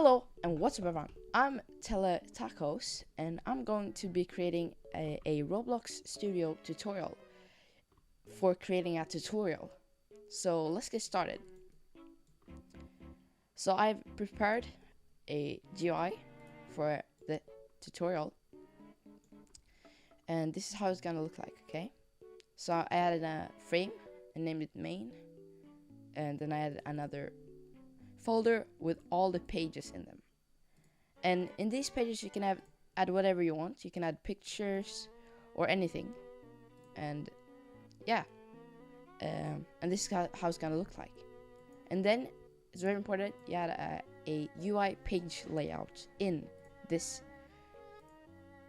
Hello and what's up everyone, I'm Tacos and I'm going to be creating a Roblox Studio tutorial for creating a tutorial. So let's get started. So I've prepared a GUI for the tutorial and this is how it's gonna look like, okay? So I added a frame and named it main, and then I added another folder with all the pages in them. And in these pages you can add whatever you want. You can add pictures or anything. And yeah, and this is how it's gonna look like. And then it's very important you add a UI page layout in this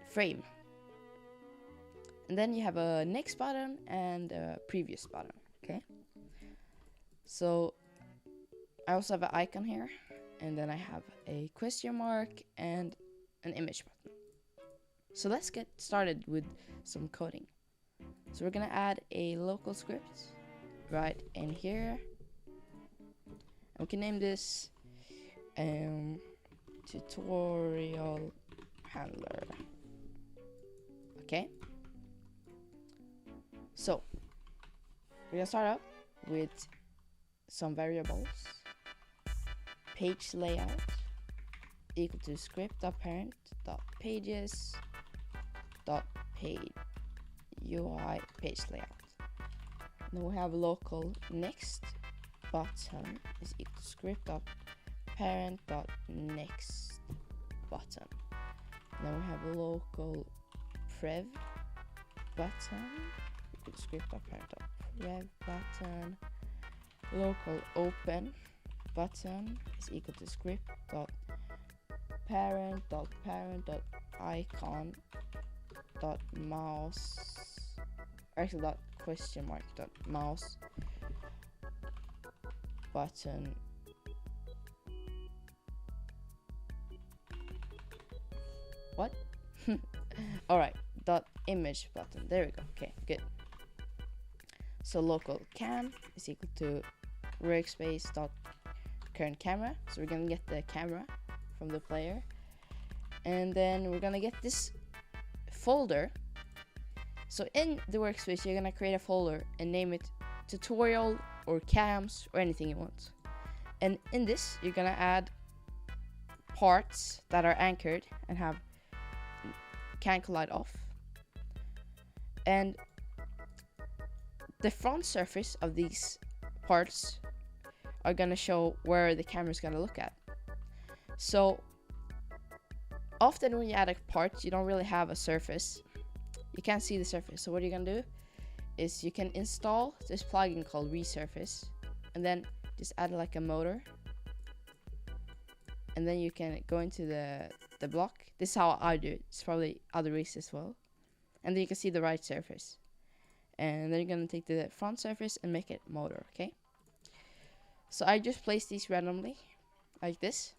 frame. And then you have a next button and a previous button, okay? So I also have an icon here, and then I have a question mark and an image button. So let's get started with some coding. So we're gonna add a local script right in here. And we can name this tutorial handler. Okay. So we're gonna start up with some variables. Page layout equal to script.parent.pages dot page UI page layout. Then we have local next button is equal to script.parent.next button. Then we have local prev button equal to script.parent.prev button. Local open button is equal to script.parent.parent.icon.mouse, actually dot question mark dot mouse button what all right, dot image button. There we go. Okay, good. So local cam is equal to workspace dot current camera. So we're gonna get the camera from the player, and then we're gonna get this folder. So in the workspace you're gonna create a folder and name it tutorial or cams or anything you want. And in this you're gonna add parts that are anchored and have can collide off, and the front surface of these parts are gonna show where the camera is gonna look at. So often when you add a part, you don't really have a surface. You can't see the surface. So what you're gonna do is you can install this plugin called Resurface, and then just add like a motor, and then you can go into the block. This is how I do it. It's probably other ways as well. And then you can see the right surface. And then you're gonna take the front surface and make it motor, okay? So I just place these randomly, like this.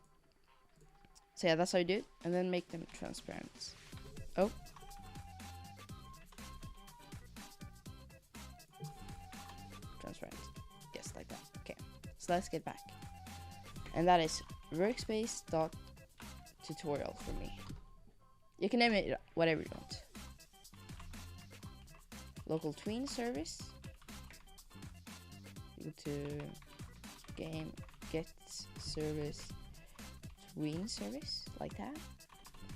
So yeah, that's how you do it. And then make them transparent. Oh. Transparent. Yes, like that. Okay. So let's get back. And that is workspace.tutorial for me. You can name it whatever you want. Local tween service equal to game get service tween service, like that.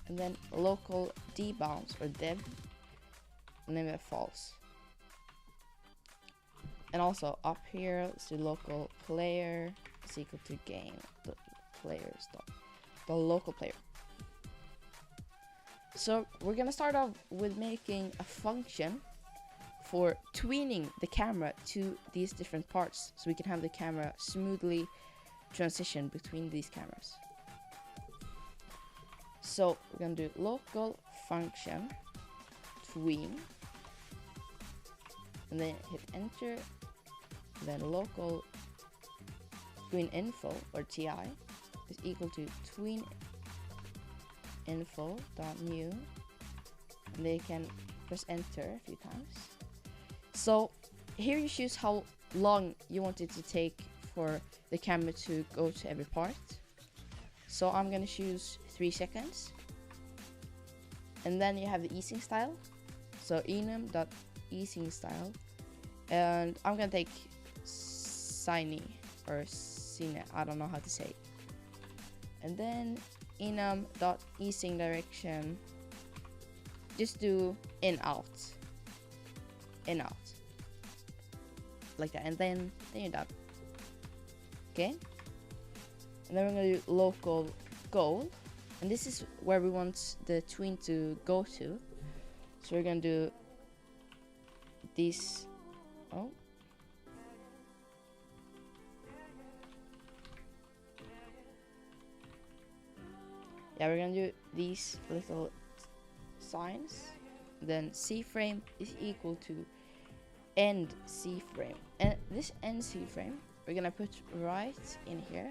And then local debounce or deb, name it false. And also up here let's do local player is equal to game players the local player. So we're gonna start off with making a function for tweening the camera to these different parts, so we can have the camera smoothly transition between these cameras. So we're gonna do local function tween, and then hit enter. Then local tween info or TI is equal to tween info.new, and they can press enter a few times. So here you choose how long you want it to take for the camera to go to every part. So I'm gonna choose 3 seconds. And then you have the easing style. So enum.easing style. And I'm gonna take Sine or Sine, I don't know how to say it. And then enum.easing direction. Just do in out. In out. Like that. And then you're done. Okay? And then we're gonna do local goal. And this is where we want the tween to go to. So we're gonna do these. Oh. Yeah, we're gonna do these little signs. Then C frame is equal to end C frame. And this end C frame, we're gonna put right in here.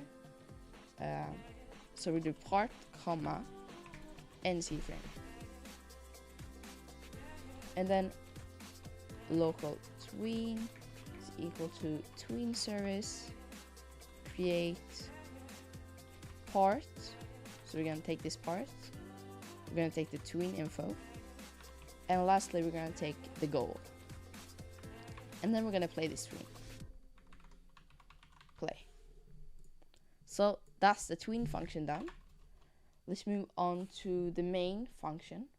So we do part, comma, end C frame. And then local tween is equal to tween service, create part. So we're gonna take this part, we're gonna take the tween info, and lastly we're gonna take the goal. And then we're gonna play this tween. Play. So that's the tween function done. Let's move on to the main function.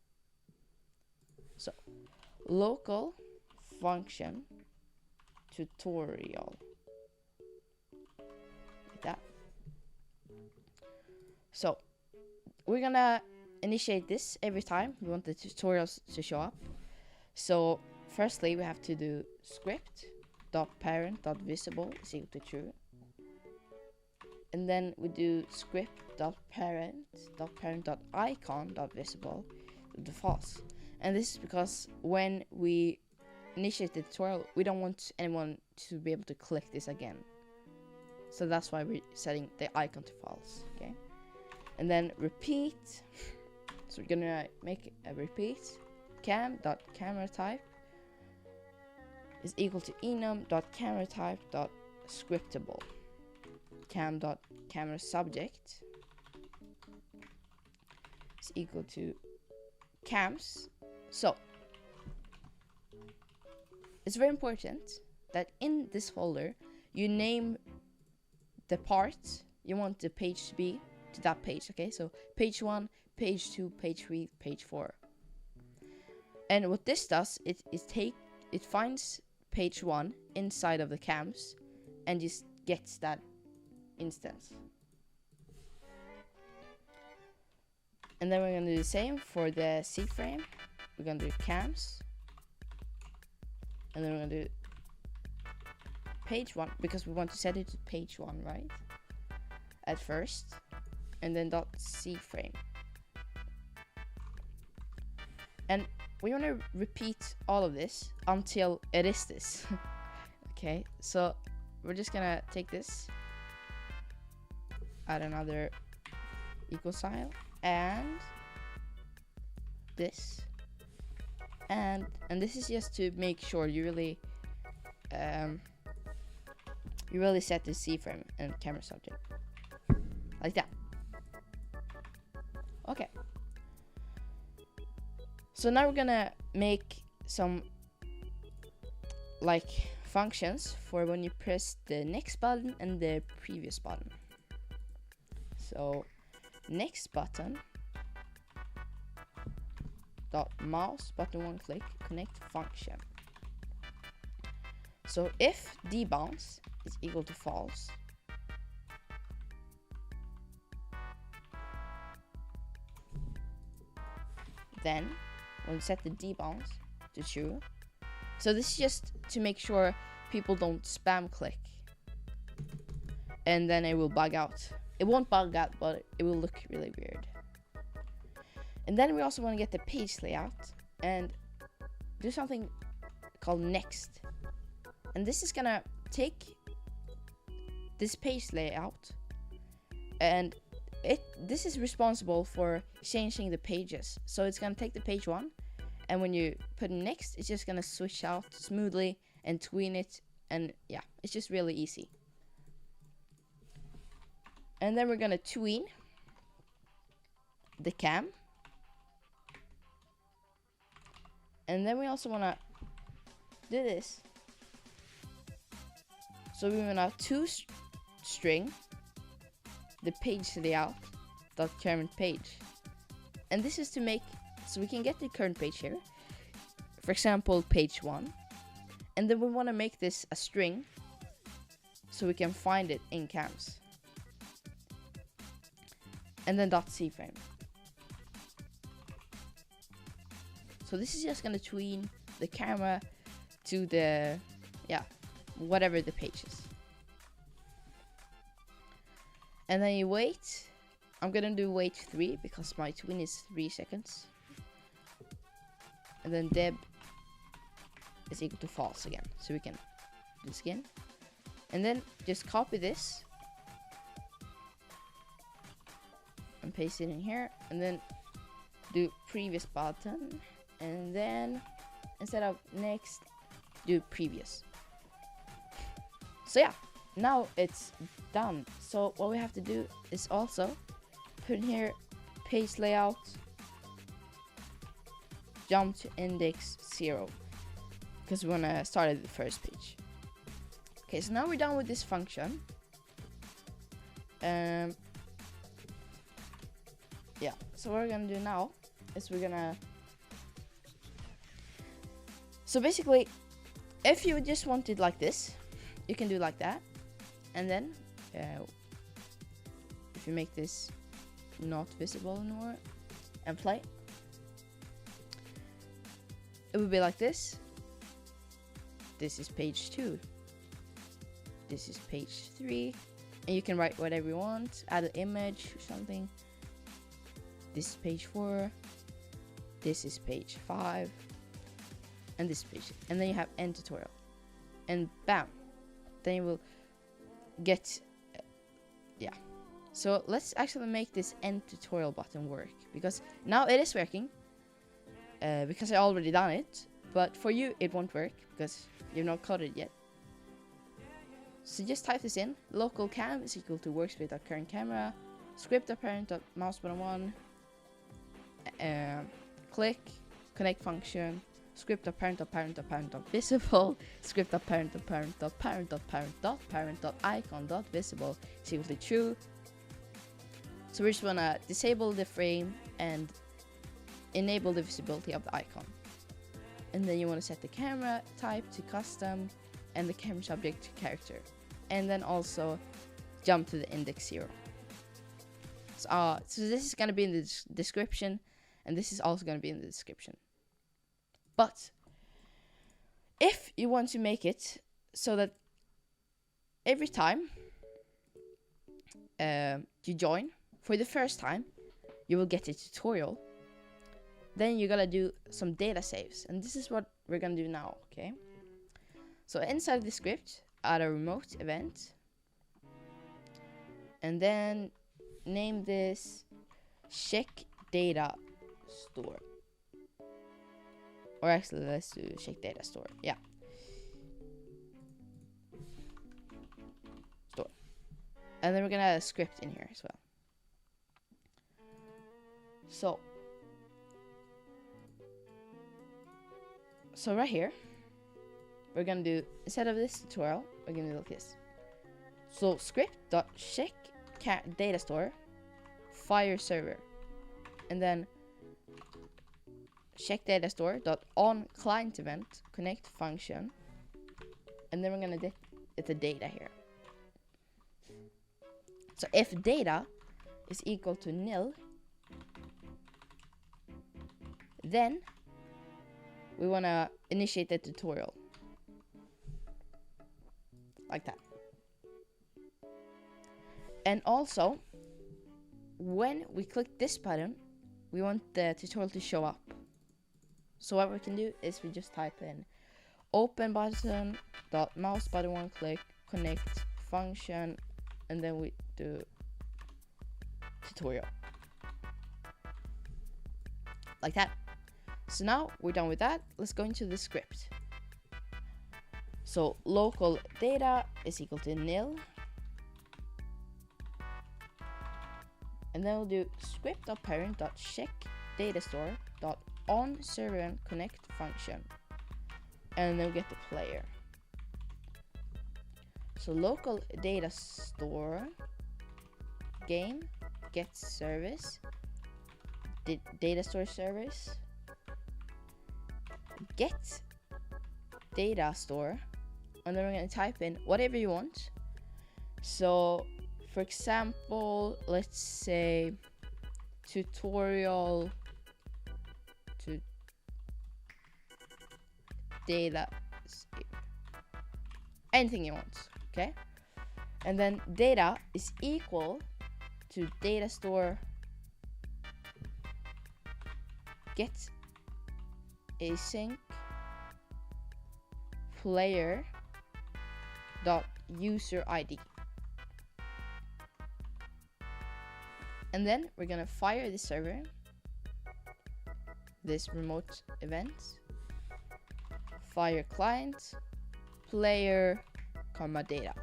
So local function tutorial. Like that. So we're gonna initiate this every time we want the tutorials to show up. So firstly we have to do script.parent.visible is equal to true. And then we do script.parent.icon.visible to false. And this is because when we initiate the tutorial, we don't want anyone to be able to click this again. So that's why we're setting the icon to false, okay? And then repeat. So we're gonna make a repeat. Cam.cameratype is equal to enum.cameratype.scriptable. Cam.cameraSubject is equal to cams. So it's very important that in this folder you name the part you want the page to be to that page. Okay, so page 1, page 2, page 3, page 4. And what this does, it finds page 1 inside of the cams and just gets that instance. And then we're gonna do the same for the C frame. We're gonna do cams, and then we're gonna do page 1 because we want to set it to page 1, right? At first, and then dot C frame. And we want to repeat all of this until it is this. Okay, so we're just gonna take this, add another equal sign, and this, and this is just to make sure you really set the C frame and camera subject like that. Okay. So now we're gonna make some like functions for when you press the next button and the previous button. So next button dot mouse button 1 click connect function. So if debounce is equal to false, then we'll set the debounce to true. So this is just to make sure people don't spam click, and then it will bug out. It won't bug out, but it will look really weird. And then we also want to get the page layout and do something called next. And this is gonna take this page layout, and this is responsible for changing the pages. So it's gonna take the page 1, and when you put next, it's just gonna switch out smoothly and tween it, and yeah, it's just really easy. And then we're gonna tween the cam. And then we also want to do this. So we want to string the page layout dot current page. And this is to make, so we can get the current page here. For example, page 1. And then we want to make this a string so we can find it in cams. And then .cframe. So this is just gonna tween the camera to the, whatever the page is. And then you wait. I'm gonna do wait 3 because my tween is 3 seconds. And then deb is equal to false again. So we can do this again. And then just copy this and paste it in here. And then do previous button. And then instead of next, do previous. So yeah, now it's done. So what we have to do is also put in here page layout, jump to index 0, because we want to start at the first page. Okay, so now we're done with this function. Yeah, so what we're gonna do now is we're gonna, so basically, if you just want it like this, you can do like that. And then, if you make this not visible anymore and play, it would be like this. This is page 2. This is page 3. And you can write whatever you want, add an image or something. This is page 4. This is page 5. And this page. And then you have end tutorial. And bam. Then you will get, So let's actually make this end tutorial button work. Because now it is working. Because I already done it. But for you, it won't work. Because you've not coded yet. So just type this in. Local cam is equal to workspace.current camera. Script apparent mouse button 1. Click. Connect function. Script apparent visible. Script apparent icon visible is equal to true. So we just wanna disable the frame and enable the visibility of the icon. And then you wanna set the camera type to custom and the camera subject to character. And then also jump to the index 0. So this is gonna be in the description, and this is also gonna be in the description. But if you want to make it so that every time you join for the first time, you will get a tutorial, then you gotta do some data saves. And this is what we're gonna do now, okay? So inside the script, add a remote event. And then name this check data store. Or actually, let's do check data store. Yeah. Store. And then we're gonna add a script in here as well. So right here, we're gonna do, instead of this tutorial, we're gonna do like this. So script.check data store fire server, and then check data store dot on client event connect function, and then we're gonna get the data here. So if data is equal to nil, then we wanna initiate the tutorial like that. And also, when we click this button, we want the tutorial to show up. So what we can do is we just type in open button dot mouse button 1 click connect function, and then we do tutorial like that. So now we're done with that. Let's go into the script. So local data is equal to nil, And then we'll do script.parent.check datastore.on server and connect function. And then we'll get the player. So local data store game get service data store service get data store, and then we're going to type in whatever you want. So for example, let's say tutorial to data, anything you want, okay? And then data is equal to data store get async player dot user ID. And then we're gonna fire this server, this remote event, fire client, player, comma data.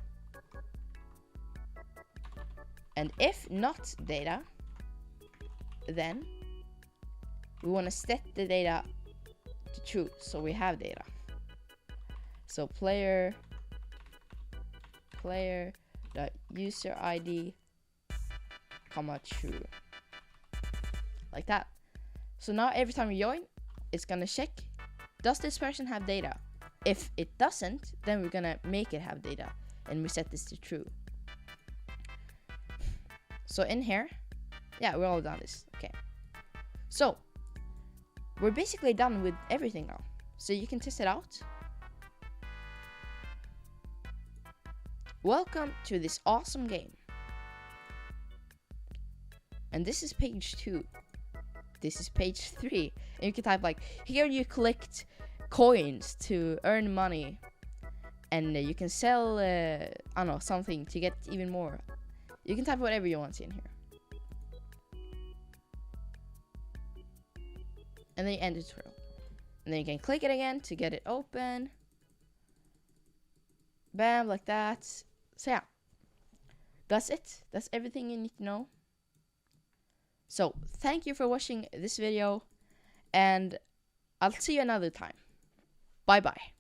And if not data, then we want to set the data to true, so we have data. So player dot user ID, comma true, like that. So now every time we join, it's gonna check, does this person have data? If it doesn't, then we're gonna make it have data, and we set this to true. So in here, yeah, we're all done this. Okay, so we're basically done with everything now, so you can test it out. Welcome to this awesome game. And this is page 2. This is page 3. And you can type like, here you collect coins to earn money. And you can sell, I don't know, something to get even more. You can type whatever you want in here. And then you end the tutorial. And then you can click it again to get it open. Bam, like that. So yeah, that's it. That's everything you need to know. So thank you for watching this video, and I'll see you another time. Bye bye.